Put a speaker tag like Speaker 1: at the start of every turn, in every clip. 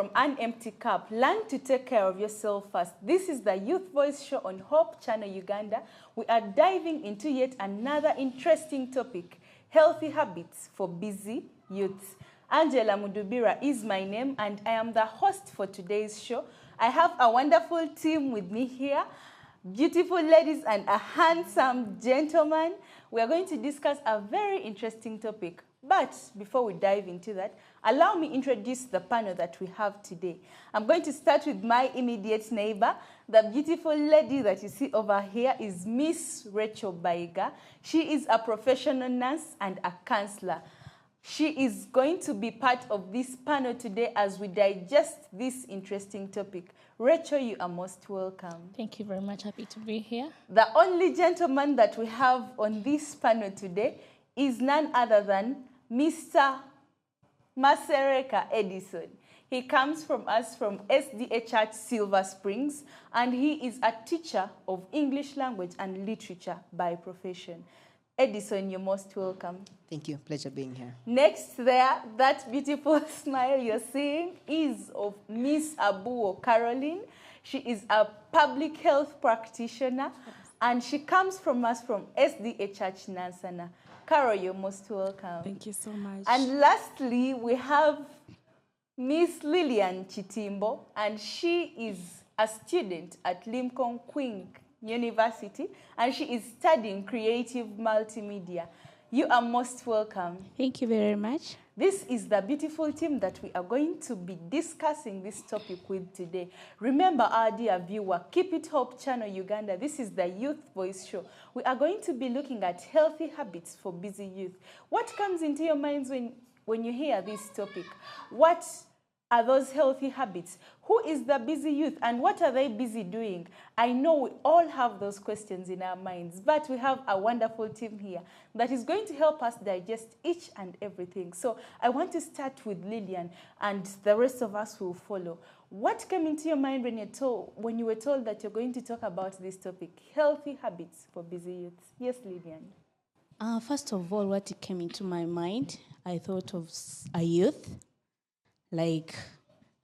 Speaker 1: from an empty cup. Learn to take care of yourself first. This is the Youth Voice Show on Hope Channel Uganda. We are diving into yet another interesting topic, healthy habits for busy youths. Angela Mudubira is my name and I am the host for today's show. I have a wonderful team with me here, beautiful ladies and a handsome gentleman. We are going to discuss a very interesting topic. But before we dive into that, allow me introduce the panel that we have today. I'm going to start with my immediate neighbor. The beautiful lady that you see over here is Miss Rachel Baiga. She is a professional nurse and a counselor. She is going to be part of this panel today as we digest this interesting topic. Rachel, you are most welcome.
Speaker 2: Thank you very much. Happy to be here.
Speaker 1: The only gentleman that we have on this panel today is none other than Mr. Masereka Edison. He comes from us from SDA Church Silver Springs, and he is a teacher of English language and literature by profession. Edison, you're most welcome.
Speaker 3: Thank you. Pleasure being here.
Speaker 1: Next there, that beautiful smile you're seeing is of Miss Abuo Caroline. She is a public health practitioner, and she comes from us from SDA Church Nansana. Carol, you're most welcome.
Speaker 4: Thank you so much.
Speaker 1: And lastly, we have Miss Lillian Chitimbo, and she is a student at Lincoln Queen University, and she is studying creative multimedia. You are most welcome.
Speaker 2: Thank you very much.
Speaker 1: This is the beautiful team that we are going to be discussing this topic with today. Remember, our dear viewer, keep it Hope Channel Uganda. This is the Youth Voice Show. We are going to be looking at healthy habits for busy youth. What comes into your minds when you hear this topic? What are those healthy habits? Who is the busy youth and what are they busy doing? I know we all have those questions in our minds, but we have a wonderful team here that is going to help us digest each and everything. So I want to start with Lillian and the rest of us will follow. What came into your mind when you were told that you're going to talk about this topic, healthy habits for busy youths? Yes, Lillian.
Speaker 2: First of all, what came into my mind, I thought of a youth, like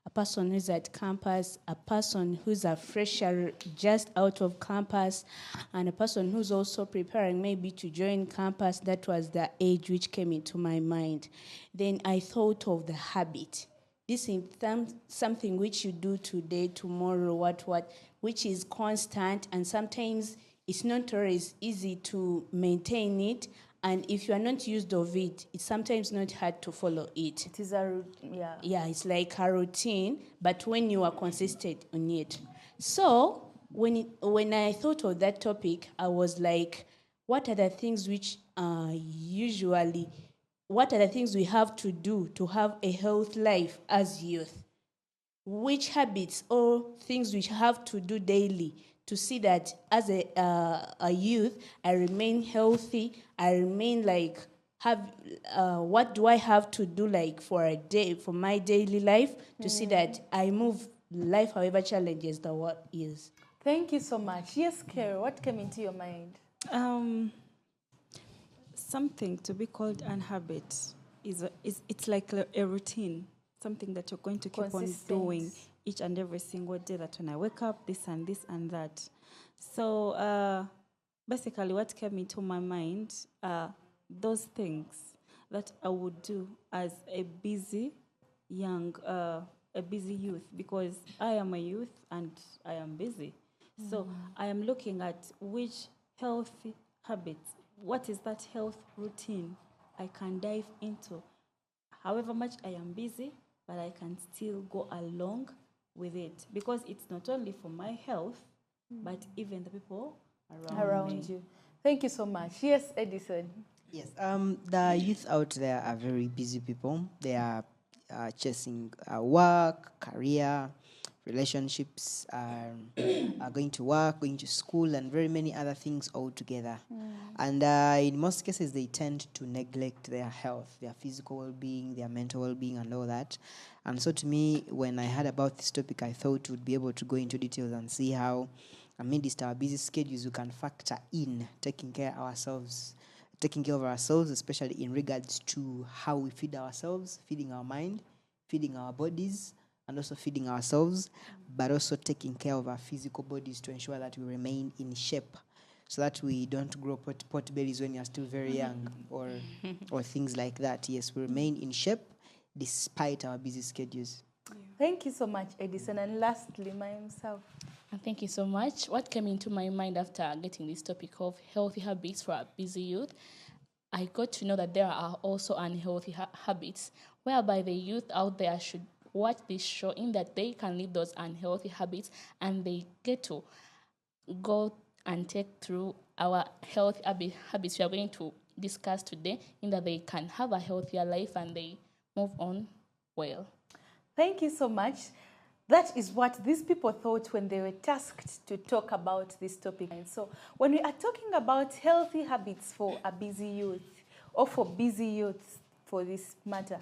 Speaker 2: a person who's at campus, a person who's a fresher just out of campus, and a person who's also preparing maybe to join campus. That was the age which came into my mind. Then I thought of the habit. This is something which you do today, tomorrow, which is constant, and sometimes it's not always easy to maintain it. And if you are not used of it, it's sometimes not hard to follow it.
Speaker 1: It is
Speaker 2: Yeah, it's like a routine, but when you are consistent on it. So when I thought of that topic, I was like, what are the things which what are the things we have to do to have a healthy life as youth? Which habits or things we have to do daily to see that as a youth, I remain healthy, I remain what do I have to do for my daily life to see that I move life however challenges the world is.
Speaker 1: Thank you so much. Yes, Carol, what came into your mind?
Speaker 4: Something to be called an habit it's like a routine, something that you're going to keep on doing each and every single day, that when I wake up, this and this and that. So basically what came into my mind are those things that I would do as a busy youth, because I am a youth and I am busy. So I am looking at which healthy habits, what is that health routine I can dive into. However much I am busy, but I can still go along with it, because it's not only for my health, but even the people around
Speaker 1: you. Thank you so much. Yes, Edison.
Speaker 3: Yes, the youth out there are very busy people. They are chasing work, career, relationships, are going to work, going to school, and very many other things all together. And in most cases, they tend to neglect their health, their physical well-being, their mental well-being, and all that. And so to me, when I heard about this topic, I thought we'd be able to go into details and see how, amidst our busy schedules, we can factor in taking care of ourselves, especially in regards to how we feed ourselves, feeding our mind, feeding our bodies, and also feeding ourselves, but also taking care of our physical bodies to ensure that we remain in shape, so that we don't grow pot bellies when you're still very young, or things like that. Yes, we remain in shape despite our busy schedules.
Speaker 1: Thank you so much, Edison. And lastly, myself.
Speaker 2: And thank you so much. What came into my mind after getting this topic of healthy habits for our busy youth, I got to know that there are also unhealthy habits, whereby the youth out there should watch this show in that they can live those unhealthy habits and they get to go and take through our healthy habits we are going to discuss today, in that they can have a healthier life and they move on well.
Speaker 1: Thank you so much. That is what these people thought when they were tasked to talk about this topic. And so when we are talking about healthy habits for a busy youth, or for busy youths for this matter,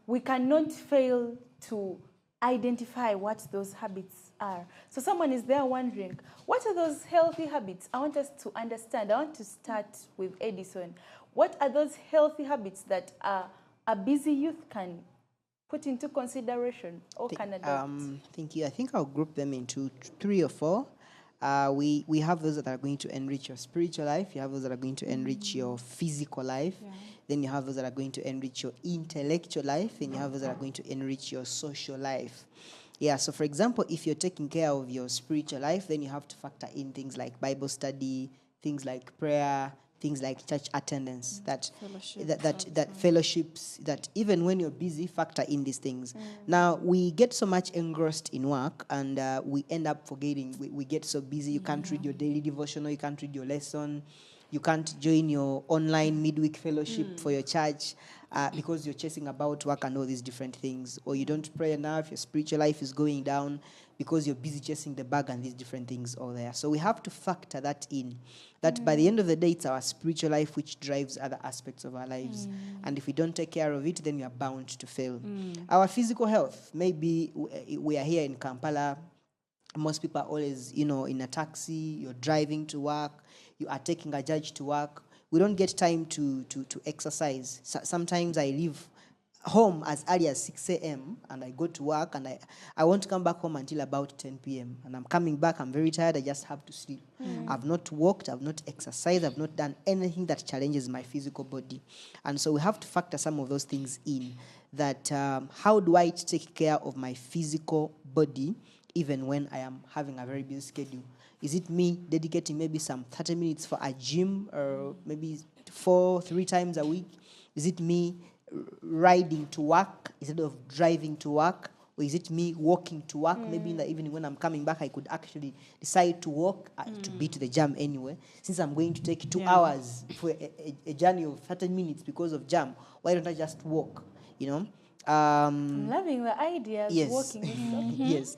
Speaker 1: we cannot fail to identify what those habits are. So someone is there wondering, what are those healthy habits? I want us to understand. I want to start with Edison. What are those healthy habits that a busy youth can put into consideration or can adopt?
Speaker 3: Thank you. I think I'll group them into 3 or 4. We have those that are going to enrich your spiritual life. You have those that are going to enrich your physical life. Yeah. Then you have those that are going to enrich your intellectual life. And you have those that are going to enrich your social life. Yeah, so for example, if you're taking care of your spiritual life, then you have to factor in things like Bible study, things like prayer, things like church attendance, that fellowships, that even when you're busy, factor in these things. Now, we get so much engrossed in work, and we end up forgetting. We get so busy, you can't read your daily devotional, you can't read your lesson, you can't join your online midweek fellowship for your church, because you're chasing about work and all these different things. Or you don't pray enough, your spiritual life is going down because you're busy chasing the bag and these different things all there. So we have to factor that in, that by the end of the day, it's our spiritual life which drives other aspects of our lives. And if we don't take care of it, then we are bound to fail. Our physical health, maybe we are here in Kampala, most people are always, in a taxi, you're driving to work, you are taking a judge to work. We don't get time to exercise. Sometimes I leave home as early as 6 a.m. and I go to work, and I won't come back home until about 10 p.m. And I'm coming back, I'm very tired, I just have to sleep. I've not walked, I've not exercised, I've not done anything that challenges my physical body. And so we have to factor some of those things in, that how do I take care of my physical body even when I am having a very busy schedule? Is it me dedicating maybe some 30 minutes for a gym, or maybe 3 times a week? Is it me riding to work instead of driving to work? Or is it me walking to work? Maybe in the evening when I'm coming back, I could actually decide to walk, to be to the gym anyway. Since I'm going to take 2 hours for a journey of 30 minutes because of jam, why don't I just walk,
Speaker 1: I'm loving the ideas.
Speaker 3: Yes.
Speaker 1: Walking is
Speaker 3: Yes.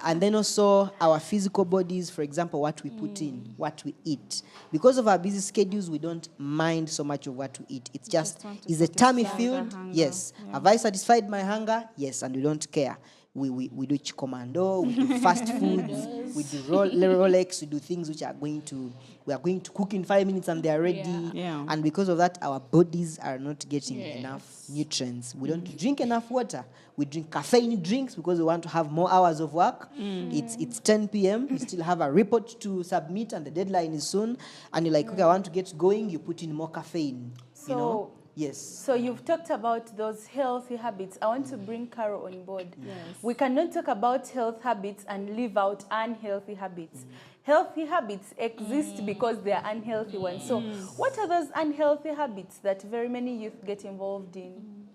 Speaker 3: And then also our physical bodies, for example, what we put in, what we eat. Because of our busy schedules, we don't mind so much of what we eat. It's just is the tummy filled? Yes. Yeah. Have I satisfied my hunger? Yes, and we don't care. We do Chicomando, we do fast foods, we do Rolex, we do things which we are going to cook in 5 minutes and they are ready.
Speaker 4: Yeah.
Speaker 3: And because of that, our bodies are not getting enough nutrients. We don't drink enough water. We drink caffeine drinks because we want to have more hours of work. It's 10 p.m. You still have a report to submit and the deadline is soon. And you're like, okay, I want to get going. You put in more caffeine.
Speaker 1: So,
Speaker 3: Yes.
Speaker 1: So you've talked about those healthy habits. I want to bring Carol on board.
Speaker 4: Yes.
Speaker 1: We cannot talk about health habits and leave out unhealthy habits. Healthy habits exist because they are unhealthy ones. So what are those unhealthy habits that very many youth get involved in?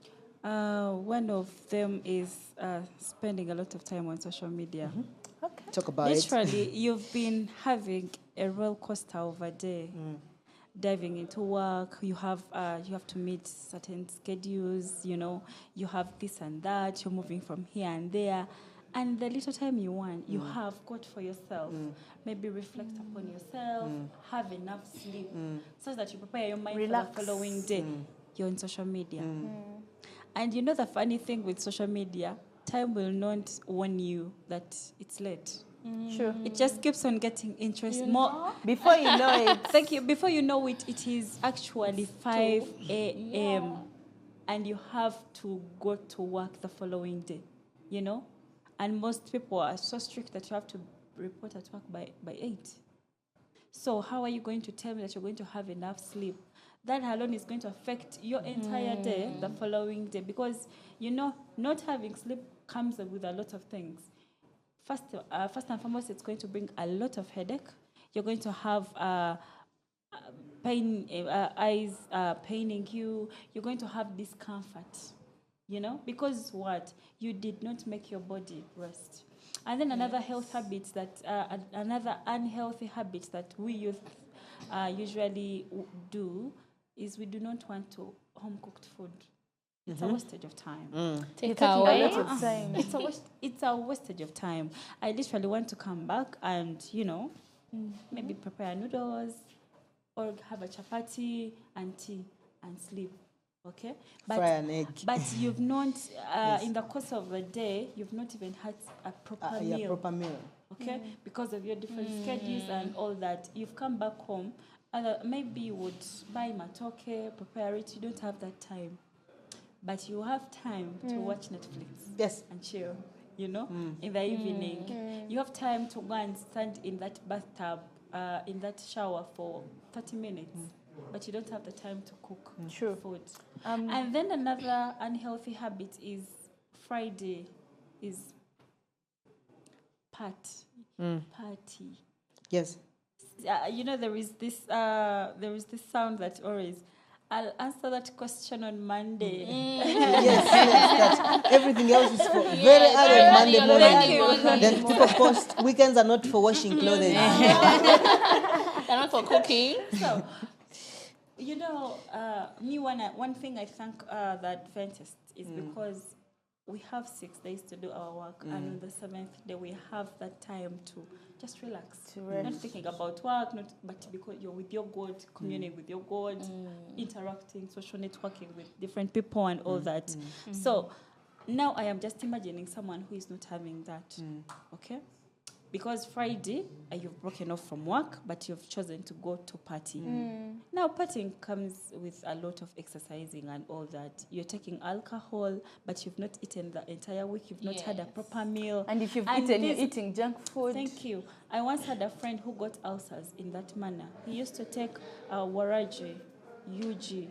Speaker 4: One of them is spending a lot of time on social media.
Speaker 1: Okay.
Speaker 3: Talk about it.
Speaker 4: Literally, you've been having a roller coaster of a day. Diving into work, you have to meet certain schedules, you have this and that, you're moving from here and there, and the little time you want, you have got for yourself. Maybe reflect upon yourself, have enough sleep, so that you prepare your mind for the following day. You're on social media. And the funny thing with social media, time will not warn you that it's late.
Speaker 1: Sure.
Speaker 4: It just keeps on getting interest more.
Speaker 1: Before you know it.
Speaker 4: Thank you. Before you know it, it is actually 5 a.m. and you have to go to work the following day, you know? And most people are so strict that you have to report at work by 8. So how are you going to tell me that you're going to have enough sleep? That alone is going to affect your entire day the following day, because, you know, not having sleep comes with a lot of things. First and foremost, it's going to bring a lot of headache. You're going to have eyes paining you. You're going to have discomfort, you know, because what? You did not make your body rest. And then another another unhealthy habit that we youth usually do is we do not want to home-cooked food. It's a wastage of time.
Speaker 1: Take away. A lot of time.
Speaker 4: It's a wastage of time. I literally want to come back and, you know, maybe prepare noodles or have a chapati and tea and sleep. Okay?
Speaker 3: Fry an egg.
Speaker 4: But you've not, in the course of the day, you've not even had a proper meal.
Speaker 3: Yeah, proper meal.
Speaker 4: Okay? Because of your different schedules and all that. You've come back home, maybe you would buy matoke, prepare it. You don't have that time. But you have time to watch Netflix.
Speaker 3: Yes.
Speaker 4: And chill, you know, in the evening. You have time to go and stand in that bathtub, in that shower for 30 minutes. But you don't have the time to cook food. And then another unhealthy habit is Friday is party.
Speaker 3: Yes.
Speaker 4: You know, there is this sound that always, I'll answer that question on Monday.
Speaker 3: Yes, that everything else is for very early on Monday morning.
Speaker 4: Thank you.
Speaker 3: Then people post, weekends are not for washing clothes.
Speaker 5: They're not for cooking.
Speaker 4: So, you know, one thing I thank the Adventists is because we have 6 days to do our work, and on the 7th day we have that time to just relax. Not thinking about work, but because you're with your God, communing with your God, interacting, social networking with different people and all that. So now I am just imagining someone who is not having that. Okay? Because Friday, you've broken off from work, but you've chosen to go to party. Now, partying comes with a lot of exercising and all that. You're taking alcohol, but you've not eaten the entire week. You've not had a proper meal.
Speaker 1: And if you've eaten, you're eating junk food.
Speaker 4: Thank you. I once had a friend who got ulcers in that manner. He used to take Waraje, UG.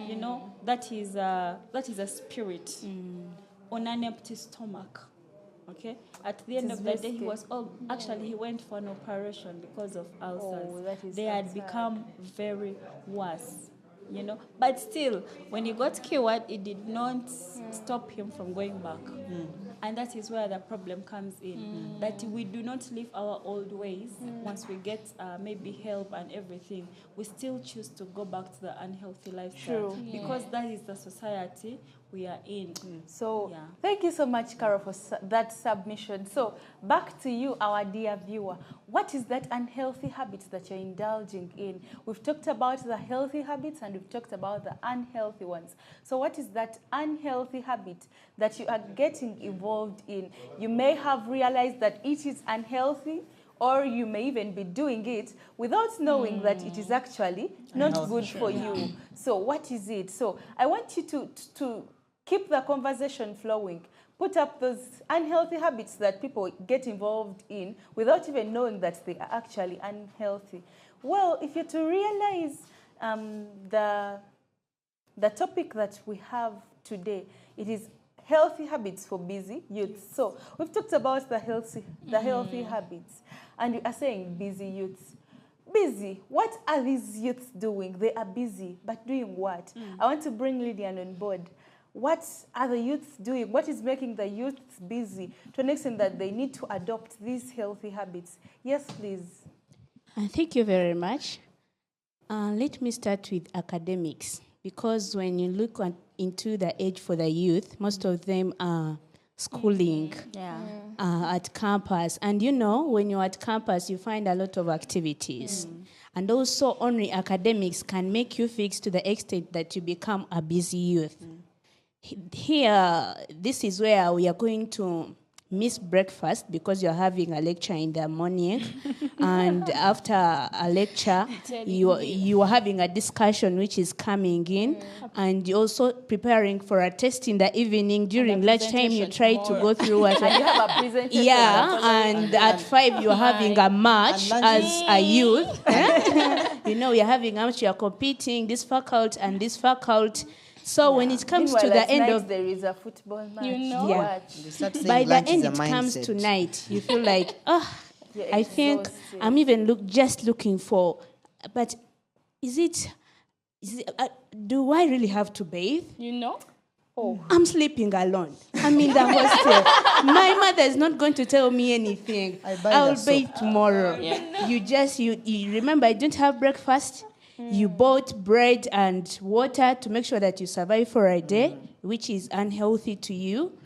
Speaker 4: You know, that is a spirit on an empty stomach. Okay. At the end of the day, he was he went for an operation because of ulcers. They had become very worse, you know. But still, when he got cured, it did not stop him from going back. And that is where the problem comes in. That we do not live our old ways. Once we get maybe help and everything, we still choose to go back to the unhealthy lifestyle. Because that is the society we are in.
Speaker 1: So thank you so much, Carol, for that submission. So back to you, our dear viewer. What is that unhealthy habits that you're indulging in? We've talked about the healthy habits and we've talked about the unhealthy ones. So what is that unhealthy habit that you are getting involved in? You may have realized that it is unhealthy, or you may even be doing it without knowing that it is actually not good for you. So what is it? So I want you to keep the conversation flowing. Put up those unhealthy habits that people get involved in without even knowing that they are actually unhealthy. Well, if you're to realize the topic that we have today, it is healthy habits for busy youths. So we've talked about the healthy habits, and we are saying busy youths. Busy. What are these youths doing? They are busy, but doing what? I want to bring Lydian on board. What are the youths doing? What is making the youths busy to an extent that they need to adopt these healthy habits? Yes, please.
Speaker 2: Thank you very much. Let me start with academics, because when you look into the age for the youth, most of them are schooling at campus. And you know, when you're at campus, you find a lot of activities. And also only academics can make you fix to the extent that you become a busy youth. Here, this is where we are going to miss breakfast because you're having a lecture in the morning, and after a lecture, you are having a discussion which is coming in, and you're also preparing for a test in the evening. During lunchtime, you try to go through what.
Speaker 1: And you have a presentation.
Speaker 2: Yeah, and at 5 you're having a match as a youth. You know, you're having a match, you're competing, this faculty and this faculty. So when it comes to the end of
Speaker 1: there is a football match.
Speaker 5: You know?
Speaker 2: Yeah.
Speaker 1: Watch.
Speaker 3: They start saying
Speaker 2: by the
Speaker 3: lunch
Speaker 2: end
Speaker 3: is a
Speaker 2: it comes
Speaker 3: mindset.
Speaker 2: to night, you feel like,
Speaker 1: You're
Speaker 2: I think
Speaker 1: exhausted.
Speaker 2: I'm even just looking for, but is it do I really have to bathe?
Speaker 5: You know?
Speaker 2: I'm sleeping alone. I'm in the hostel. My mother is not going to tell me anything.
Speaker 3: I buy
Speaker 2: I'll
Speaker 3: the soap.
Speaker 2: bathe tomorrow. You remember I didn't have breakfast. You bought bread and water to make sure that you survive for a day, which is unhealthy to you.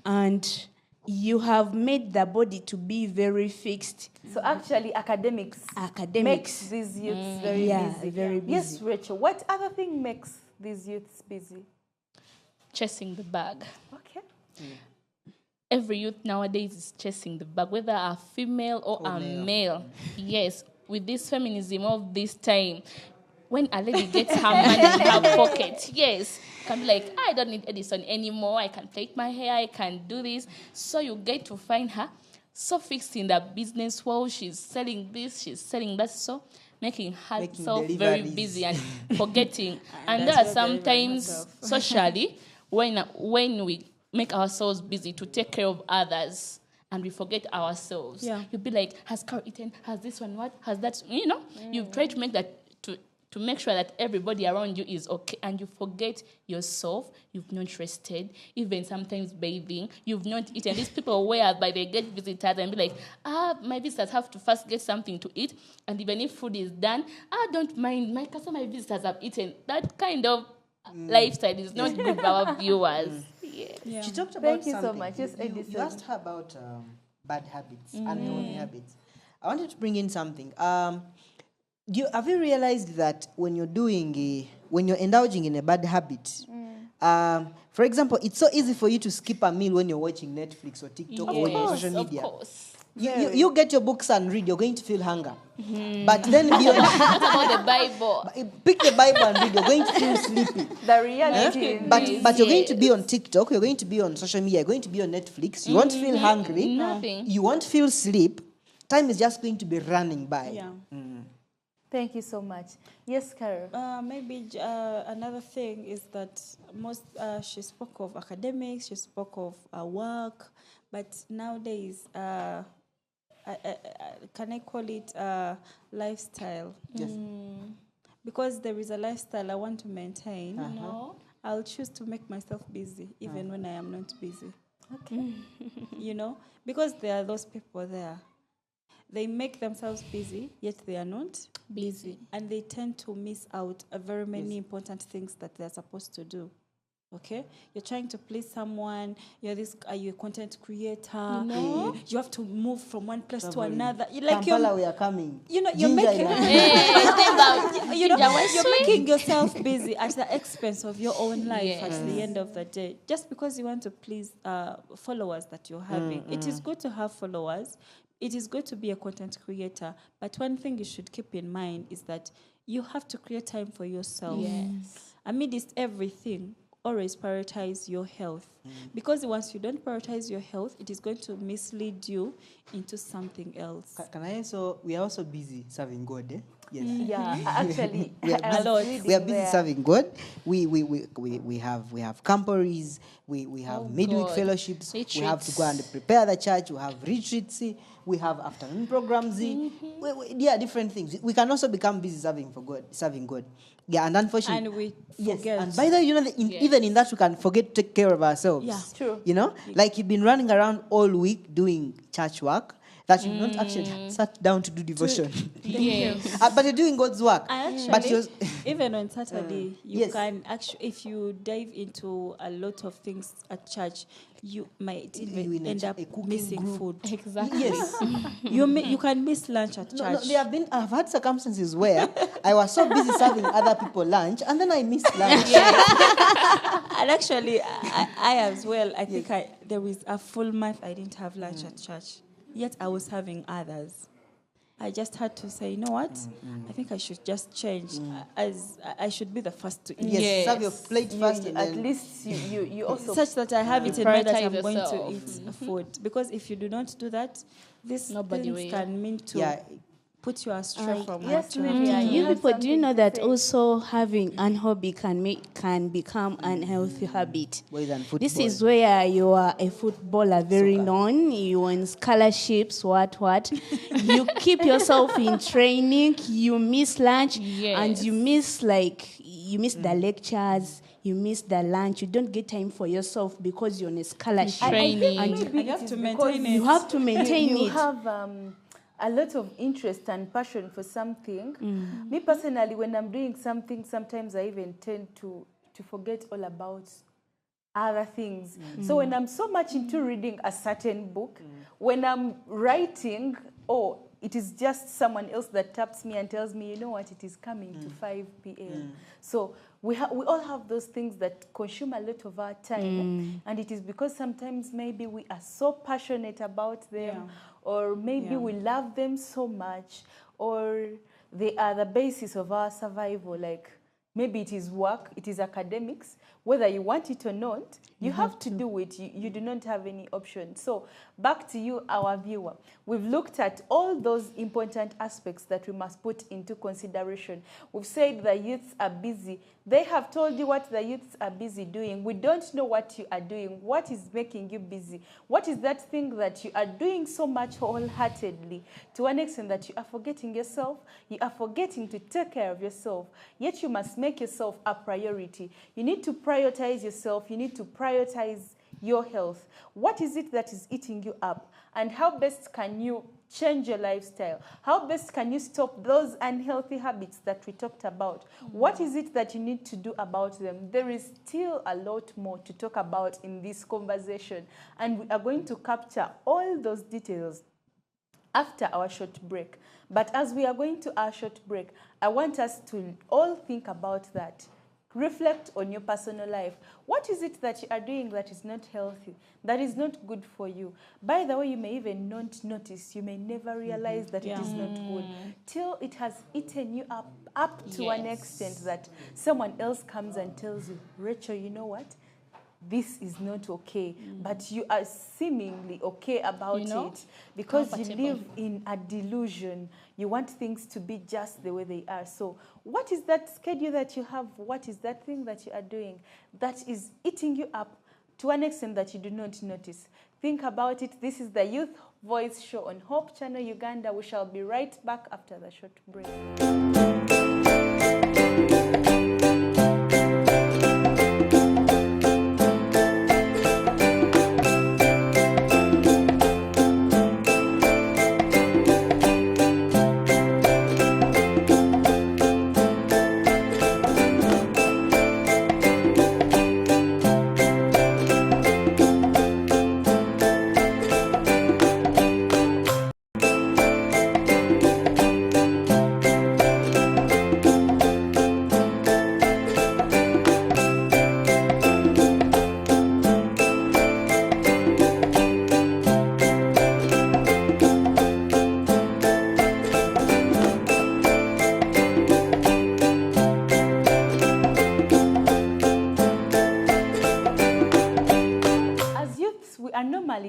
Speaker 2: And you have made the body to be very fixed.
Speaker 1: So actually, academics makes these youths very busy.
Speaker 2: very busy.
Speaker 1: Yes, Rachel. What other thing makes these youths busy?
Speaker 5: Chasing the bag.
Speaker 1: Okay.
Speaker 5: Every youth nowadays is chasing the bag, whether a female or a male. Yes, with this feminism of this time, when a lady gets her money in her pocket, yes, can be like, I don't need Edison anymore. I can plait my hair. I can do this. So you get to find her so fixed in the business world. She's selling this, she's selling that. So making herself very
Speaker 3: deliveries.
Speaker 5: busy and forgetting. And there are sometimes socially when we make ourselves busy to take care of others and we forget ourselves.
Speaker 4: Yeah.
Speaker 5: You'll be like, has Carol eaten? Has this one what? Has that? You know, you try to make that to make sure that everybody around you is okay, and you forget yourself. You've not rested, even sometimes bathing. You've not eaten. These people whereby they get visitors and be like, my visitors have to first get something to eat, and even if food is done, don't mind, my visitors have eaten. That kind of lifestyle is not good for our viewers.
Speaker 4: Yeah.
Speaker 3: She talked about
Speaker 1: Thank you so
Speaker 3: something.
Speaker 1: much. Yes,
Speaker 3: you
Speaker 1: Edison.
Speaker 3: asked her about bad habits, unhealthy habits. I wanted to bring in something. Have you realized that when you're indulging in a bad habit, for example, it's so easy for you to skip a meal when you're watching Netflix or TikTok or on social media.
Speaker 5: Of course.
Speaker 3: You get your books and read, you're going to feel hunger. But then beyond,
Speaker 5: What about the Bible?
Speaker 3: pick the Bible and read, you're going to feel sleepy.
Speaker 1: The reality in
Speaker 3: But
Speaker 1: this.
Speaker 3: you're going to be on TikTok, you're going to be on social media, you're going to be on Netflix, you won't feel hungry,
Speaker 5: Nothing.
Speaker 3: you won't feel sleep. Time is just going to be running by.
Speaker 4: Yeah.
Speaker 1: Thank you so much. Yes, Carol.
Speaker 4: Maybe another thing is that she spoke of academics, she spoke of work, but nowadays, can I call it lifestyle?
Speaker 3: Yes.
Speaker 4: Because there is a lifestyle I want to maintain.
Speaker 5: No.
Speaker 4: I'll choose to make myself busy, even when I am not busy.
Speaker 1: Okay.
Speaker 4: You know, because there are those people there. They make themselves busy, yet they are not busy. And they tend to miss out very many important things that they're supposed to do. Okay? You're trying to please someone, you're a content creator.
Speaker 5: No.
Speaker 4: You have to move from one place to
Speaker 3: Traveling.
Speaker 4: another.
Speaker 3: Kampala, we are coming.
Speaker 4: You're
Speaker 3: Ginger
Speaker 4: making
Speaker 3: in
Speaker 4: you're making yourself busy at the expense of your own life at the end of the day. Just because you want to please followers that you're having. It is good to have followers. It is good to be a content creator. But one thing you should keep in mind is that you have to create time for yourself.
Speaker 5: Yes.
Speaker 4: Amidst everything, always prioritize your health. Because once you don't prioritize your health, it is going to mislead you into something else.
Speaker 3: We are also busy serving God, eh? Yes.
Speaker 1: Yeah, actually,
Speaker 3: We are
Speaker 1: I was
Speaker 3: busy,
Speaker 1: reading
Speaker 3: we are busy
Speaker 1: there.
Speaker 3: serving God. We have camporees, we have midweek
Speaker 5: God.
Speaker 3: fellowships, we have to
Speaker 5: Retreats.
Speaker 3: go and prepare the church, we have retreats, we have afternoon programs, different things. We can also become busy serving God. Yeah, and unfortunately,
Speaker 4: And we
Speaker 3: yes,
Speaker 4: forget.
Speaker 3: and by the way, even in that we can forget to take care of ourselves.
Speaker 4: Yeah.
Speaker 1: True.
Speaker 3: Like you've been running around all week doing church work. that you've not actually sat down to do devotion.
Speaker 5: Yes.
Speaker 3: But you're doing God's work.
Speaker 4: And
Speaker 3: But
Speaker 4: actually,
Speaker 3: you're
Speaker 4: even on Saturday, you
Speaker 3: Yes.
Speaker 4: can actually, if you dive into a lot of things at church, you might
Speaker 3: You
Speaker 4: even
Speaker 3: in a
Speaker 4: end
Speaker 3: ch-
Speaker 4: up
Speaker 3: a cooking
Speaker 4: missing
Speaker 3: group.
Speaker 4: food.
Speaker 5: Exactly.
Speaker 3: yes.
Speaker 4: You can miss lunch at
Speaker 3: No,
Speaker 4: church.
Speaker 3: I've had circumstances where I was so busy serving other people lunch, and then I missed lunch.
Speaker 4: And actually, I as well, I think there was a full month I didn't have lunch at church. Yet I was having others. I just had to say, you know what? I think I should just change. As I should be the first to eat.
Speaker 3: Yes,
Speaker 5: Yes.
Speaker 3: serve your plate first, and
Speaker 1: At
Speaker 3: then
Speaker 1: least you also
Speaker 4: Such that I have it in mind that
Speaker 5: prioritize
Speaker 4: I'm going to
Speaker 5: yourself.
Speaker 4: eat food. Because if you do not do that, these
Speaker 5: Nobody
Speaker 4: things
Speaker 5: will.
Speaker 4: can mean to
Speaker 3: yeah,
Speaker 4: put you astray from
Speaker 1: yes,
Speaker 4: what you
Speaker 1: Lydia,
Speaker 4: have to do.
Speaker 2: You
Speaker 1: had
Speaker 2: people, do you
Speaker 1: something
Speaker 2: know
Speaker 1: to
Speaker 2: that
Speaker 1: say.
Speaker 2: also having an hobby can become an unhealthy habit?
Speaker 3: more than football.
Speaker 2: This is where you are a footballer, very known. You won scholarships, what. You keep yourself in training. You miss lunch, and you miss the lectures. You miss the lunch. You don't get time for yourself because you're on a scholarship.
Speaker 5: Training.
Speaker 1: I think maybe
Speaker 4: And you have
Speaker 1: it is
Speaker 4: to
Speaker 1: because
Speaker 4: maintain it.
Speaker 2: You have to maintain
Speaker 1: you
Speaker 2: it.
Speaker 1: have a lot of interest and passion for something. Me personally, when I'm doing something, sometimes I even tend to forget all about other things. So when I'm so much into reading a certain book, when I'm writing, it is just someone else that taps me and tells me, you know what, it is coming to 5 p.m. So we all have those things that consume a lot of our time. And it is because sometimes maybe we are so passionate about them, or maybe we love them so much, or they are the basis of our survival. Like maybe it is work, it is academics. Whether you want it or not, you have to do it. You do not have any option. So back to you, our viewer. We've looked at all those important aspects that we must put into consideration. We've said the youths are busy. They have told you what the youths are busy doing. We don't know what you are doing. What is making you busy? What is that thing that you are doing so much wholeheartedly to an extent that you are forgetting yourself? You are forgetting to take care of yourself. Yet you must make yourself a priority. You need to prioritize yourself. You need to prioritize your health. What is it that is eating you up? And how best can you change your lifestyle? How best can you stop those unhealthy habits that we talked about? What is it that you need to do about them? There is still a lot more to talk about in this conversation, and we are going to capture all those details after our short break. But as we are going to our short break, I want us to all think about that. Reflect on your personal life. What is it that you are doing that is not healthy, that is not good for you? By the way, you may even not notice, you may never realize that it is not good, till it has eaten you up to an extent that someone else comes and tells you, Rachel, you know what? This is not okay, but you are seemingly okay about it because you live in a delusion. You want things to be just the way they are. So what is that schedule that you have? What is that thing that you are doing that is eating you up to an extent that you do not notice? Think about it. This is the Youth Voice Show on Hope Channel Uganda. We shall be right back after the short break.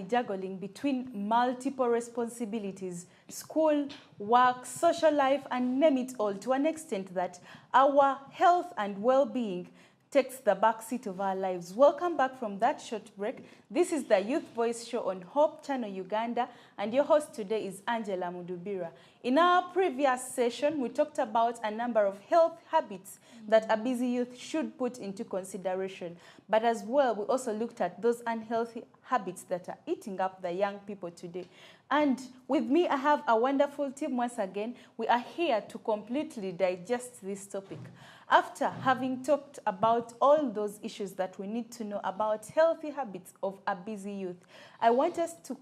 Speaker 1: Juggling between multiple responsibilities, school, work, social life, and name it all, to an extent that our health and well-being takes the back seat of our lives. Welcome back from that short break. This is the Youth Voice Show on Hope Channel Uganda, and your host today is Angela Mudubira. In our previous session, we talked about a number of health habits that a busy youth should put into consideration. But as well, we also looked at those unhealthy habits that are eating up the young people today. And with me, I have a wonderful team once again. We are here to completely digest this topic. After having talked about all those issues that we need to know about healthy habits of a busy youth, I want us to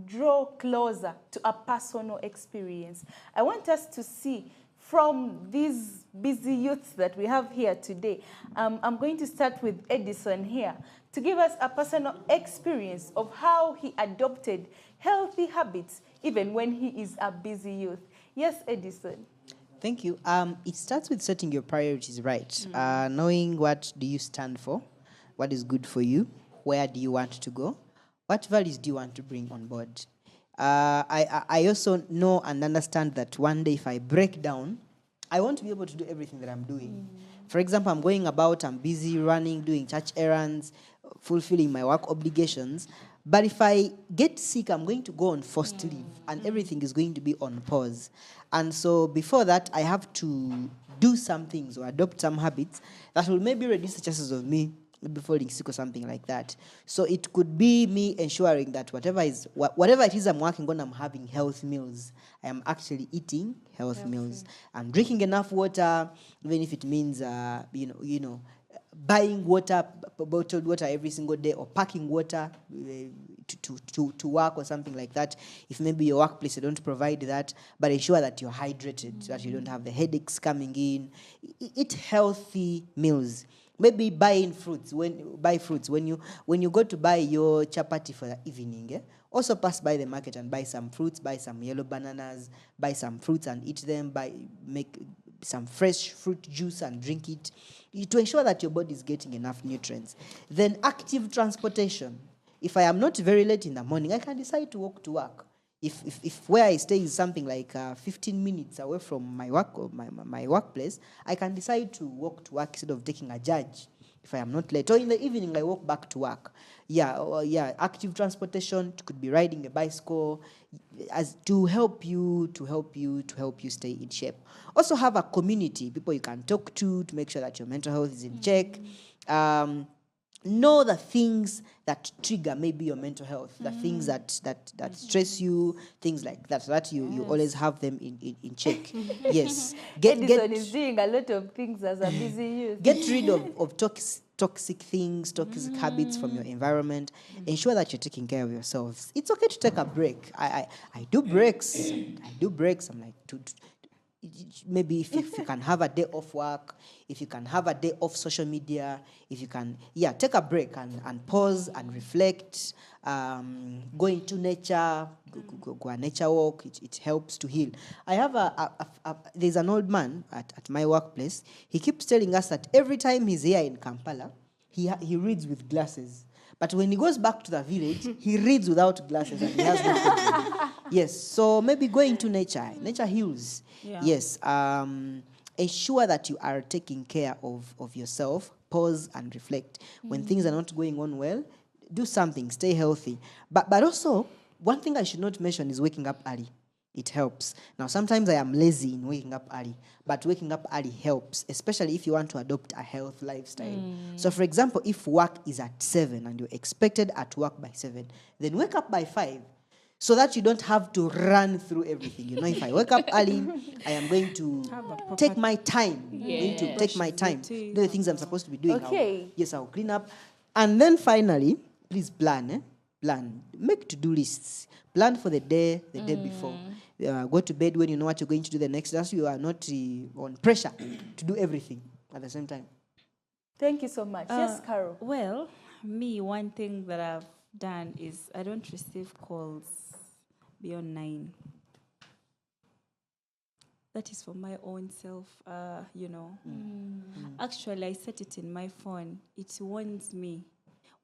Speaker 1: draw closer to a personal experience. I want us to see from these busy youths that we have here today. I'm going to start with Edison here to give us a personal experience of how he adopted healthy habits even when he is a busy youth. Yes, Edison.
Speaker 3: Thank you. It starts with setting your priorities right. Knowing what do you stand for, what is good for you, where do you want to go, what values do you want to bring on board. I also know and understand that one day if I break down, I want to be able to do everything that I'm doing. For example, I'm going about, I'm busy running, doing church errands, fulfilling my work obligations. But if I get sick, I'm going to go on forced leave, and everything is going to be on pause. And so before that, I have to do some things or adopt some habits that will maybe reduce the chances of me maybe falling sick or something like that. So it could be me ensuring that whatever it is I'm working on, I'm having health meals. I am actually eating health meals. I'm drinking enough water, even if it means buying water, bottled water every single day, or packing water to work or something like that. If maybe your workplace they don't provide that, but ensure that you're hydrated, so that you don't have the headaches coming in. Eat healthy meals. Maybe buy fruits when you go to buy your chapati for the evening. Also pass by the market and buy some fruits, buy some yellow bananas, buy some fruits and eat them. Make some fresh fruit juice and drink it to ensure that your body is getting enough nutrients. Then active transportation. If I am not very late in the morning, I can decide to walk to work. If where I stay is something like 15 minutes away from my work or my workplace, I can decide to walk to work instead of taking a judge if I am not late. Or in the evening, I walk back to work. Active transportation could be riding a bicycle, as to help you stay in shape. Also have a community, people you can talk to make sure that your mental health is in check. Know the things that trigger maybe your mental health, the things that stress you, things like that, so that you always have them in check. Yes.
Speaker 1: Edison is doing a lot of things as a busy youth.
Speaker 3: Get rid of toxic things, toxic habits from your environment. Ensure that you're taking care of yourselves. It's okay to take a break. I do breaks. I'm like, maybe if you can have a day off work, if you can have a day off social media, if you can, take a break and pause and reflect. Go into nature, go a nature walk. It helps to heal. I have there's an old man at my workplace. He keeps telling us that every time he's here in Kampala, he reads with glasses. But when he goes back to the village, he reads without glasses and he has no problem. Yes, so maybe go into nature. Nature heals. Yeah. Yes, ensure that you are taking care of yourself. Pause and reflect. When things are not going on well, do something. Stay healthy. But also, one thing I should not mention is waking up early. It helps. Now, sometimes I am lazy in waking up early, but waking up early helps, especially if you want to adopt a health lifestyle. So, for example, if work is at 7 and you're expected at work by 7, then wake up by 5 so that you don't have to run through everything. If I wake up early, I am going to take my time. I'm going to take my time. Do the things I'm supposed to be doing.
Speaker 1: Okay.
Speaker 3: I'll clean up. And then finally, please plan. Plan. Make to-do lists. Plan for the day before. Go to bed when you know what you're going to do the next day, so you are not on pressure to do everything at the same time.
Speaker 1: Thank you so much. Yes, Carol.
Speaker 4: Well, me, one thing that I've done is I don't receive calls beyond 9. That is for my own self, Actually, I set it in my phone. It warns me.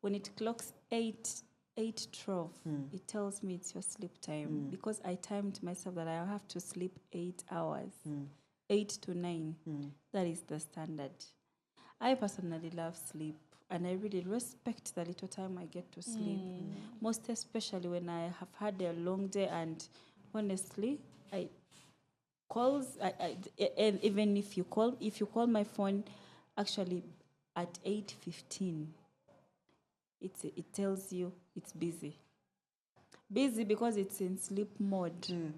Speaker 4: When it clocks 8:12, it tells me it's your sleep time, because I timed myself that I have to sleep 8 hours, 8 to 9. That is the standard. I personally love sleep, and I really respect the little time I get to sleep. Most especially when I have had a long day, and honestly, and even if you call my phone, actually at 8:15, it tells you it's busy. Busy because it's in sleep mode.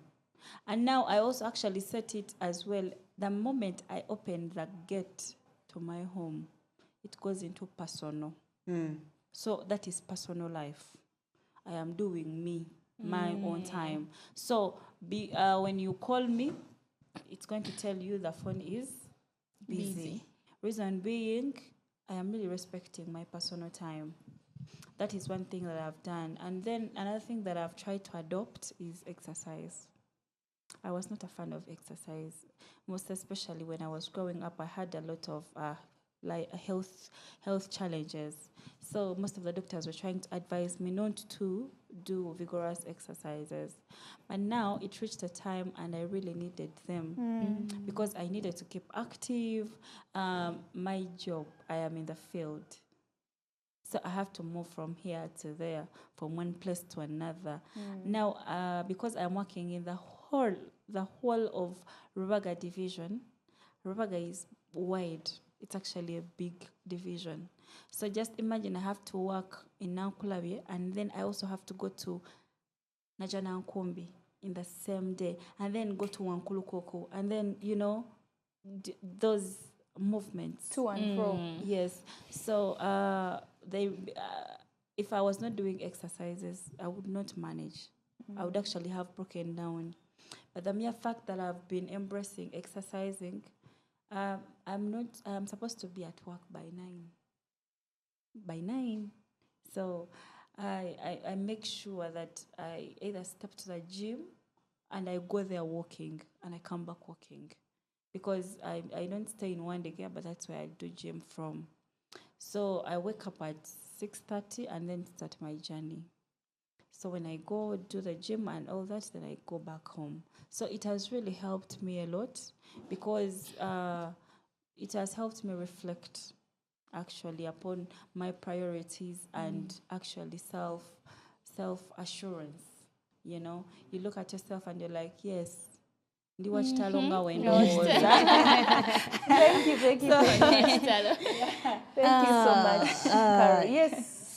Speaker 4: And now I also actually set it as well. The moment I open the gate to my home, it goes into personal. So that is personal life. I am doing me, my own time. So when you call me, it's going to tell you the phone is busy. Reason being, I am really respecting my personal time. That is one thing that I've done. And then another thing that I've tried to adopt is exercise. I was not a fan of exercise, most especially when I was growing up. I had a lot of health challenges. So most of the doctors were trying to advise me not to do vigorous exercises. But now it reached a time and I really needed them because I needed to keep active. My job, I am in the field. So I have to move from here to there, from one place to another. Now, because I'm working in the whole of Rubaga division, Rubaga is wide. It's actually a big division. So just imagine I have to work in Nankulabi, and then I also have to go to Najana Nkombi in the same day, and then go to Wankulukoko, and then, those movements.
Speaker 1: To and fro.
Speaker 4: Yes. So if I was not doing exercises, I would not manage. I would actually have broken down. But the mere fact that I've been embracing exercising, I'm supposed to be at work by 9. By 9. So I make sure that I either step to the gym and I go there walking and I come back walking. Because I don't stay in one day, but that's where I do gym from. So I wake up at 6:30 and then start my journey. So when I go do the gym and all that, then I go back home. So it has really helped me a lot because it has helped me reflect actually upon my priorities and actually self-assurance. You look at yourself and you're like, yes,
Speaker 1: Thank you.
Speaker 4: So
Speaker 1: Thank you so much, Carol. Yes.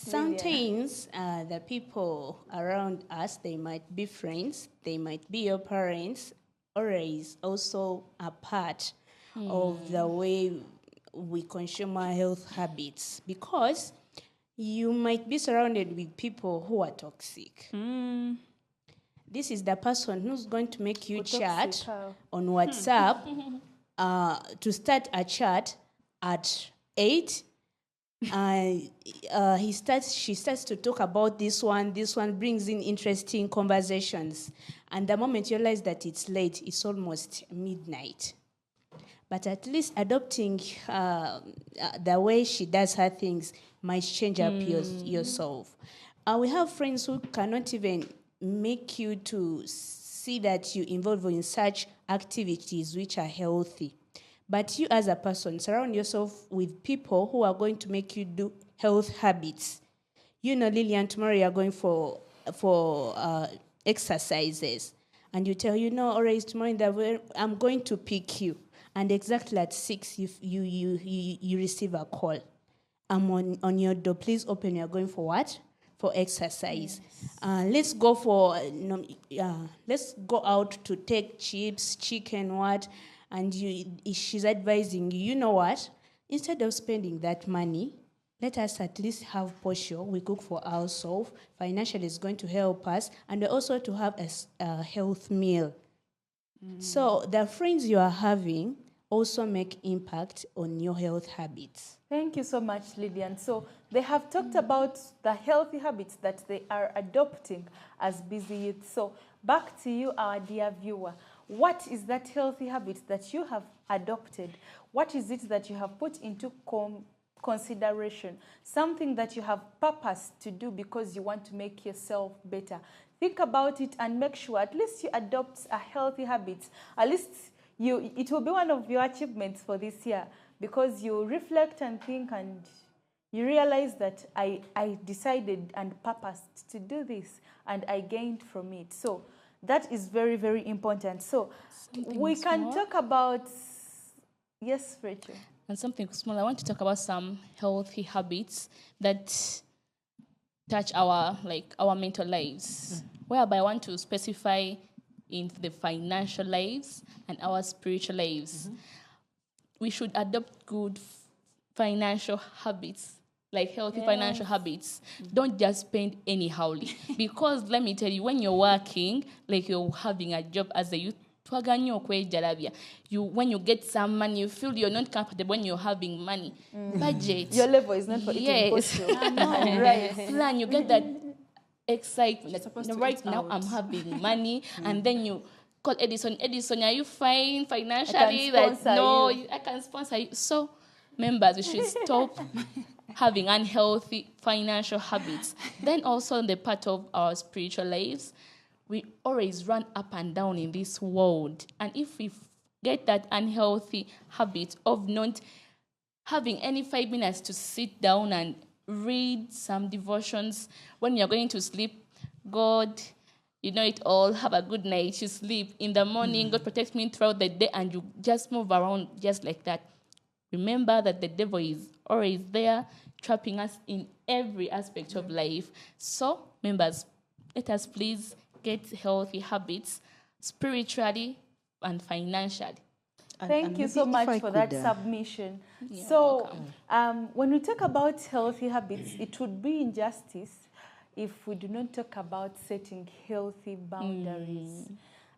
Speaker 2: Sometimes the people around us, they might be friends, they might be your parents, or is also a part of the way we consume our health habits, because you might be surrounded with people who are toxic. This is the person who's going to make you chat on WhatsApp to start a chat at 8. She starts to talk about this one brings in interesting conversations. And the moment you realize that it's late, it's almost midnight. But at least adopting the way she does her things might change up yourself. We have friends who cannot even make you to see that you involve in such activities which are healthy. But you as a person, surround yourself with people who are going to make you do health habits. Lillian, tomorrow you are going for exercises. And you tell, always tomorrow I'm going to pick you. And exactly at 6, you receive a call. I'm on your door. Please open. You're going for what? For exercise. Let's go out to take chips, chicken, what? And she's advising you, you know what? Instead of spending that money, let us at least have portion. We cook for ourselves. Financially, it's going to help us. And also to have a health meal. So the friends you are having also make impact on your health habits.
Speaker 1: Thank you so much, Lillian. So they have talked about the healthy habits that they are adopting as busy youth. So back to you, our dear viewer. What is that healthy habit that you have adopted? What is it that you have put into consideration? Something that you have purpose to do because you want to make yourself better. Think about it and make sure at least you adopt a healthy habit. At least it will be one of your achievements for this year, because you reflect and think and you realize that I decided and purposed to do this and I gained from it. So that is very, very important. So we can talk about, yes, Rachel.
Speaker 5: And something small, I want to talk about some healthy habits that touch our mental lives, whereby I want to specify into the financial lives and our spiritual lives. We should adopt good financial habits, like healthy financial habits. Don't just spend anyhowly. Because let me tell you, when you're working, like you're having a job as a youth, when you get some money, you feel you're not comfortable when you're having money. Budget.
Speaker 1: Your level is not for eating posho.
Speaker 5: Right. Plan, you get that excitement. Right now, I'm having money. And then you call Edison, are you fine financially? I can sponsor you. So, members, we should stop having unhealthy financial habits. Then also in the part of our spiritual lives, we always run up and down in this world. And if we get that unhealthy habit of not having any 5 minutes to sit down and read some devotions when you're going to sleep, God, you know it all, have a good night, you sleep. In the morning, God protects me throughout the day, and you just move around just like that. Remember that the devil is always there, trapping us in every aspect of life. So, members, let us please get healthy habits spiritually and financially.
Speaker 1: Thank you so much for that submission. So, when we talk about healthy habits, it would be injustice if we do not talk about setting healthy boundaries.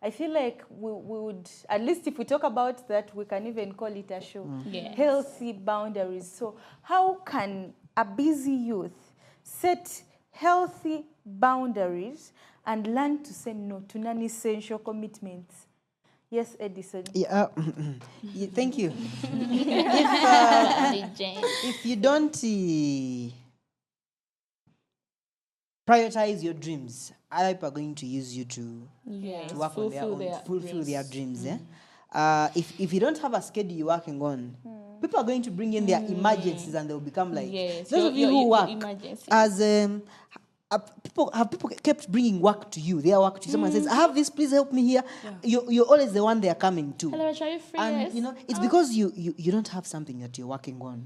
Speaker 1: I feel like we would, at least if we talk about that, we can even call it a show. Healthy boundaries. So, how can a busy youth set healthy boundaries and learn to say no to non-essential commitments? Yes, Edison.
Speaker 3: Yeah, thank you. If you don't prioritize your dreams, other people are going to use you to work on their own, fulfill their dreams. If you don't have a schedule you're working on, people are going to bring in their emergencies and they'll become like those of you who work as people kept bringing work to you, their work to you. Someone says, I have this, please help me here. You're always the one they are coming to.
Speaker 5: Hello, are you free?
Speaker 3: And you know, it's because you don't have something that you're working on.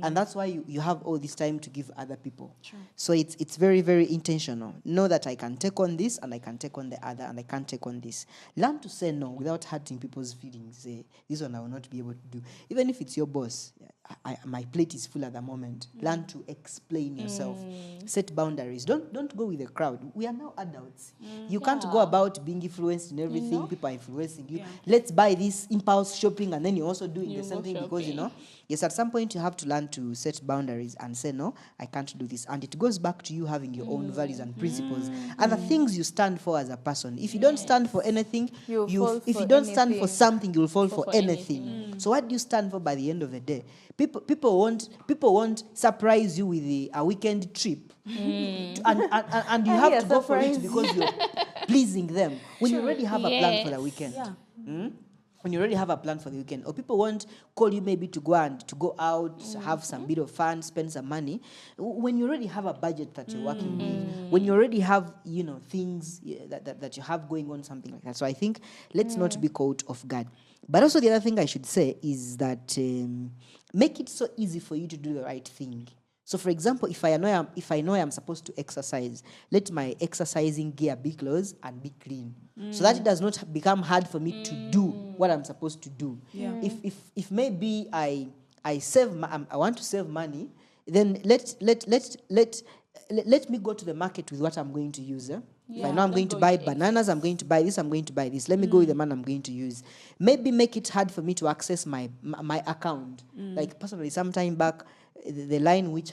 Speaker 3: And that's why you have all this time to give other people. So it's very, very intentional. Know that I can take on this and I can take on the other and I can't take on this. Learn to say no without hurting people's feelings. Say, this one I will not be able to do. Even if it's your boss, my plate is full at the moment. Learn to explain yourself. Set boundaries. Don't go with the crowd. We are now adults. You can't go about being influenced in everything. People are influencing you. Let's buy this impulse shopping, and then you're also doing the same thing because, yes, at some point you have to learn to set boundaries and say, no, I can't do this. And it goes back to you having your own values and principles and the things you stand for as a person. If you don't stand for anything, if you don't stand for something, you'll fall for anything. So what do you stand for by the end of the day? People won't surprise you with a weekend trip, and you have to go for it because you're pleasing them. When you already have a plan for the weekend, when you already have a plan for the weekend, or people won't call you maybe to go out, have some bit of fun, spend some money. When you already have a budget that you're working with, when you already have things that you have going on, something like that. So I think let's not be caught off guard. But also the other thing I should say is that make it so easy for you to do the right thing. So, for example, if I know I'm supposed to exercise, let my exercising gear be close and be clean, so that it does not become hard for me to do what I'm supposed to do. If maybe I want to save money, then let me go to the market with what I'm going to use. If I know I'm going to buy bananas, I'm going to buy this, I'm going to buy this. Let me go with the man I'm going to use. Maybe make it hard for me to access my account. Like personally, some time back, the line which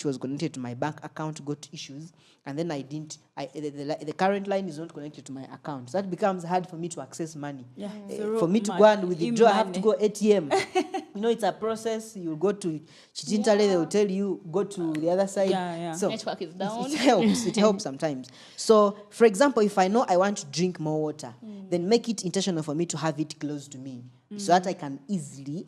Speaker 3: was connected to my bank account got issues, and then the current line is not connected to my account. So that becomes hard for me to access money. For me to go and withdraw, I have to go ATM. It's a process. You go to Chitintale, they will tell you, go to the other side. So
Speaker 5: network is down.
Speaker 3: It helps sometimes. So, for example, if I know I want to drink more water, then make it intentional for me to have it close to me. so that I can easily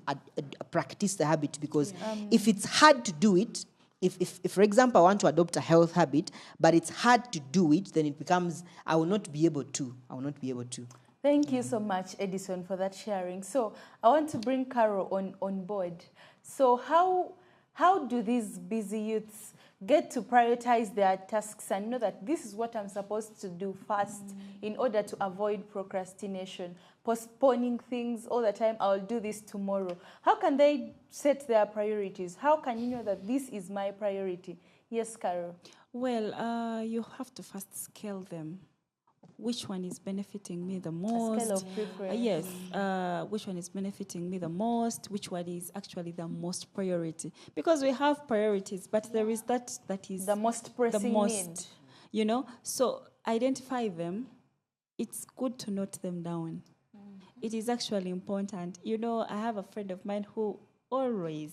Speaker 3: practice the habit. Because if it's hard to do it, if for example, I want to adopt a health habit, but it's hard to do it, then it becomes, I will not be able to.
Speaker 1: Thank you so much, Edison, for that sharing. So I want to bring Carol on board. So how do these busy youths get to prioritize their tasks and know that this is what I'm supposed to do first in order to avoid procrastination, postponing things all the time? I'll do this tomorrow. How can they set their priorities? How can you know that this is my priority? Yes, Carol.
Speaker 4: Well, you have to first scale them. Which one is benefiting me the most?
Speaker 1: A scale of preference.
Speaker 4: Yes. Which one is benefiting me the most? Which one is actually the most priority? Because we have priorities, but there is that is
Speaker 1: the most pressing need.
Speaker 4: You know? So identify them. It's good to note them down. It is actually important. You know, I have a friend of mine who always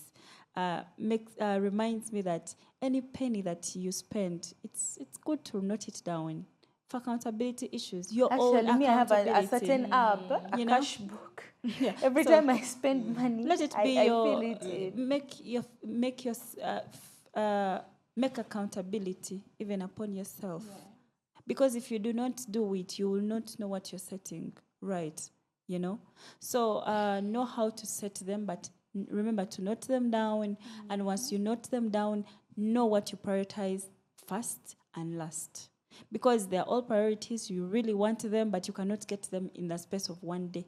Speaker 4: reminds me that any penny that you spend, it's good to note it down. For accountability issues, your own
Speaker 1: Actually, me, I have a certain app, a cash book. Yeah. Every time I spend money,
Speaker 4: let it be
Speaker 1: I
Speaker 4: your
Speaker 1: feel it.
Speaker 4: Make accountability even upon yourself. Yeah. Because if you do not do it, you will not know what you're setting right. You know, so know how to set them, but remember to note them down. And once you note them down, know what you prioritize first and last. Because they're all priorities, you really want them, but you cannot get them in the space of one day.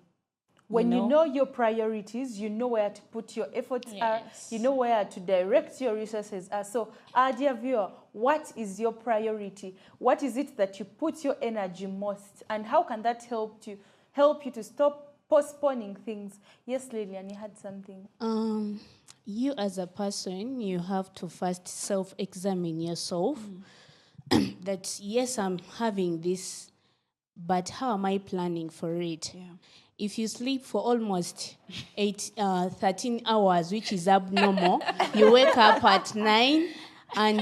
Speaker 1: When you know your priorities, you know where to put your efforts are, you know where to direct your resources are. So, our dear viewer, what is your priority? What is it that you put your energy most? And how can that help you to stop postponing things? Yes, Lillian, you had something.
Speaker 2: You as a person, you have to first self-examine yourself. That yes, I'm having this, but how am I planning for it? Yeah. If you sleep for almost 13 hours, which is abnormal, you wake up at 9, and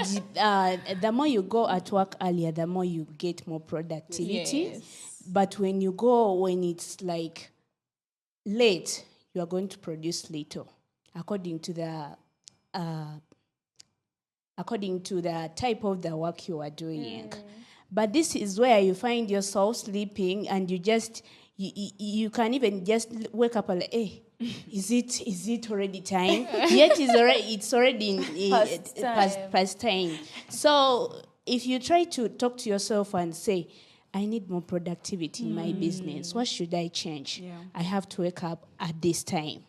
Speaker 2: the more you go at work earlier, the more you get more productivity. Yes. But when it's like late, you are going to produce little, according to the type of the work you are doing. But this is where you find yourself sleeping, and you can even just wake up and like, hey, is it already time? Yet it's already past time. So if you try to talk to yourself and say, I need more productivity in my business, what should I change? Yeah. I have to wake up at this time.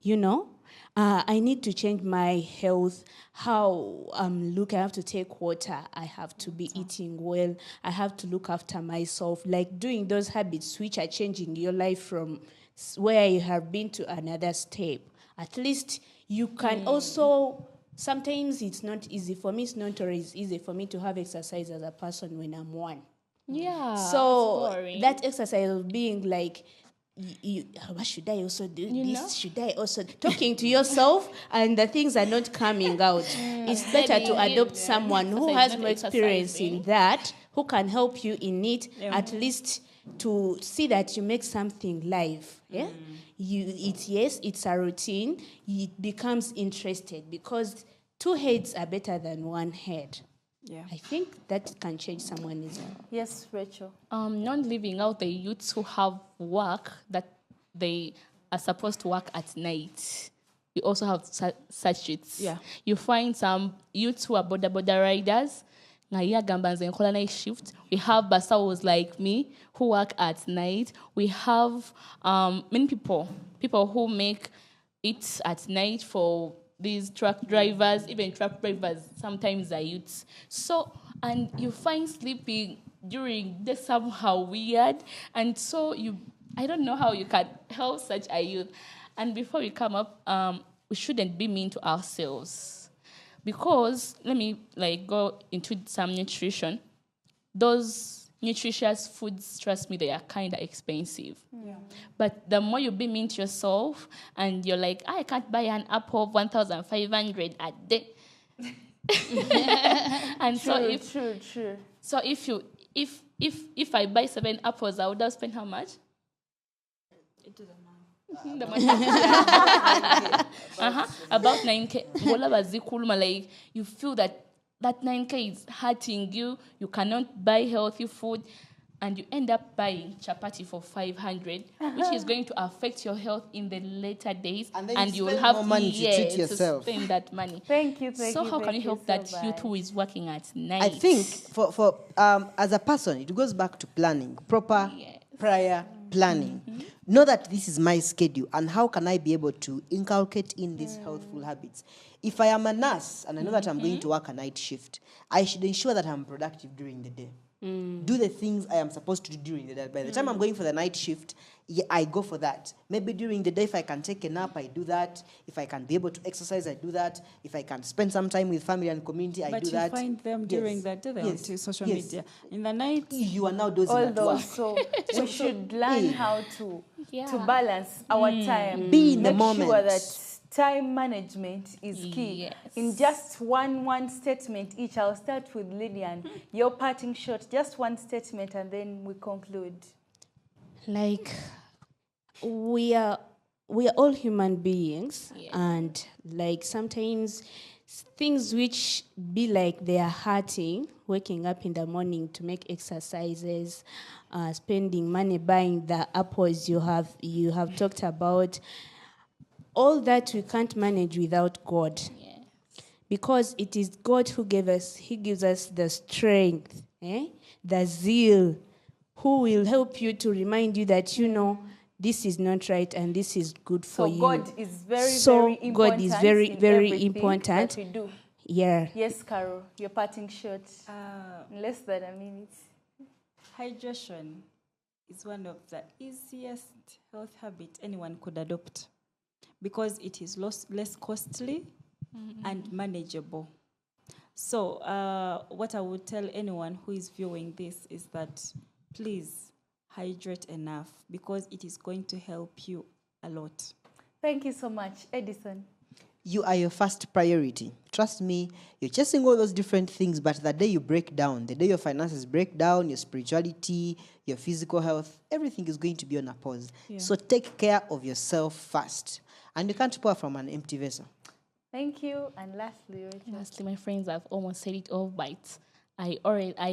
Speaker 2: You know? I need to change my health, how I have to take water, I have to be eating well, I have to look after myself, like doing those habits which are changing your life from where you have been to another step. At least you can also, sometimes it's not easy. For me, it's not always easy for me to have exercise as a person when I'm one.
Speaker 5: Yeah.
Speaker 2: So that exercise of being like, what should I also do? Should I also talking to yourself, and the things are not coming out. It's better to adopt someone who has more experience in that, who can help you in it, at least to see that you make something live. Yeah, it's a routine. It becomes interested because 2 heads are better than 1 head. Yeah, I think that can change someone as well.
Speaker 1: Yes, Rachel.
Speaker 5: Not leaving out the youths who have work that they are supposed to work at night. We also have such youths. Yeah. You find some youths who are border riders. We have basawos like me who work at night. We have many people who make it at night for these truck drivers, even truck drivers sometimes are youths. So, and you find sleeping during the somehow weird. And so I don't know how you can help such a youth. And before we come up, we shouldn't be mean to ourselves. Because, let me go into some nutrition. Those nutritious foods, trust me, they are kind of expensive. Yeah. But the more you be mean to yourself, and you're like, I can't buy an apple of 1,500 a day. And true. So if I buy 7 apples, I would have spent how much?
Speaker 4: It doesn't matter.
Speaker 5: The money. About 9K. Whatever zikuluma, like you feel that 9K is hurting you. You cannot buy healthy food. And you end up buying chapati for 500, which is going to affect your health in the later days.
Speaker 3: And then
Speaker 5: you
Speaker 3: you
Speaker 5: will
Speaker 3: spend
Speaker 5: have
Speaker 3: more money to treat
Speaker 5: to
Speaker 3: yourself.
Speaker 5: spend that money.
Speaker 1: Thank you.
Speaker 5: So how can you help that
Speaker 1: so
Speaker 5: youth
Speaker 1: much.
Speaker 5: who is working at night?
Speaker 3: I think for as a person, it goes back to planning, proper
Speaker 5: Yes.
Speaker 3: prior planning. Know that this is my schedule, and how can I be able to inculcate in these healthful habits? If I am a nurse and I know that I'm going to work a night shift, I should ensure that I'm productive during the day. Do the things I am supposed to do during the day. By the time I'm going for the night shift, I go for that. Maybe during the day, if I can take a nap, I do that. If I can be able to exercise, I do that. If I can spend some time with family and community, I do that.
Speaker 4: But you find them during
Speaker 3: Yes.
Speaker 4: that day, they're
Speaker 3: Yes.
Speaker 4: onto social
Speaker 3: Yes.
Speaker 4: media. In the night,
Speaker 3: You are now dozing
Speaker 1: All
Speaker 3: at work.
Speaker 1: those, so we should learn how to
Speaker 5: Yeah.
Speaker 1: balance our time.
Speaker 3: Be in the
Speaker 1: Make sure
Speaker 3: moment.
Speaker 1: that time management is key.
Speaker 5: Yes.
Speaker 1: In just one statement each, I'll start with Lydian. Your parting shot, just one statement, and then we conclude.
Speaker 2: Like, we are all human beings,
Speaker 5: Yeah.
Speaker 2: and like sometimes things which be like they are hurting, waking up in the morning to make exercises, spending money buying the apples you have talked about, all that we can't manage without God.
Speaker 5: Yeah.
Speaker 2: Because it is God who He gives us the strength, the zeal, who will help you to remind you that, this is not right and this is good for
Speaker 1: So
Speaker 2: you.
Speaker 1: God is very important.
Speaker 2: God is very,
Speaker 1: in
Speaker 2: very
Speaker 1: everything
Speaker 2: important.
Speaker 1: that we do.
Speaker 2: Yeah.
Speaker 1: Yes, Carol, your parting shot. In less than a minute.
Speaker 4: hydration is one of the easiest health habits anyone could adopt because it is less costly and manageable. So what I would tell anyone who is viewing this is that please hydrate enough because it is going to help you a lot.
Speaker 1: Thank you so much, Edison.
Speaker 3: You are your first priority. Trust me, you're chasing all those different things, but the day you break down, the day your finances break down, your spirituality, your physical health, everything is going to be on a pause.
Speaker 4: Yeah.
Speaker 3: So take care of yourself first. And you can't pour from an empty vessel.
Speaker 1: Thank you. And lastly, Rachel.
Speaker 5: Lastly, my friends, I've almost said it all, but I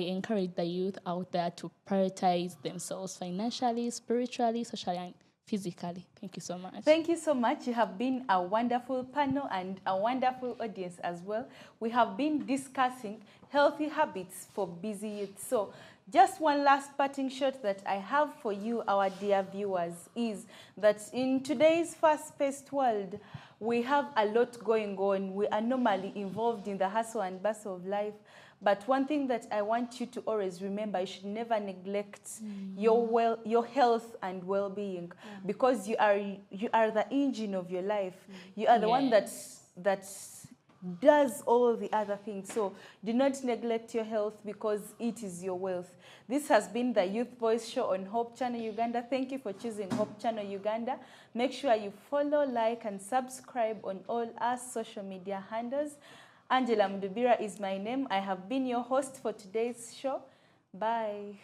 Speaker 5: encourage the youth out there to prioritize themselves financially, spiritually, socially, and physically. Thank you so much.
Speaker 1: Thank you so much. You have been a wonderful panel and a wonderful audience as well. We have been discussing healthy habits for busy youth. So just one last parting shot that I have for you, our dear viewers, is that in today's fast-paced world, we have a lot going on. We are normally involved in the hustle and bustle of life. But one thing that I want you to always remember, you should never neglect your health and well-being, because you are the engine of your life. You are the one that does all the other things. So do not neglect your health because it is your wealth. This has been the Youth Voice Show on Hope Channel Uganda. Thank you for choosing Hope Channel Uganda. Make sure you follow, like, and subscribe on all our social media handles. Angela Mdubira is my name. I have been your host for today's show. Bye.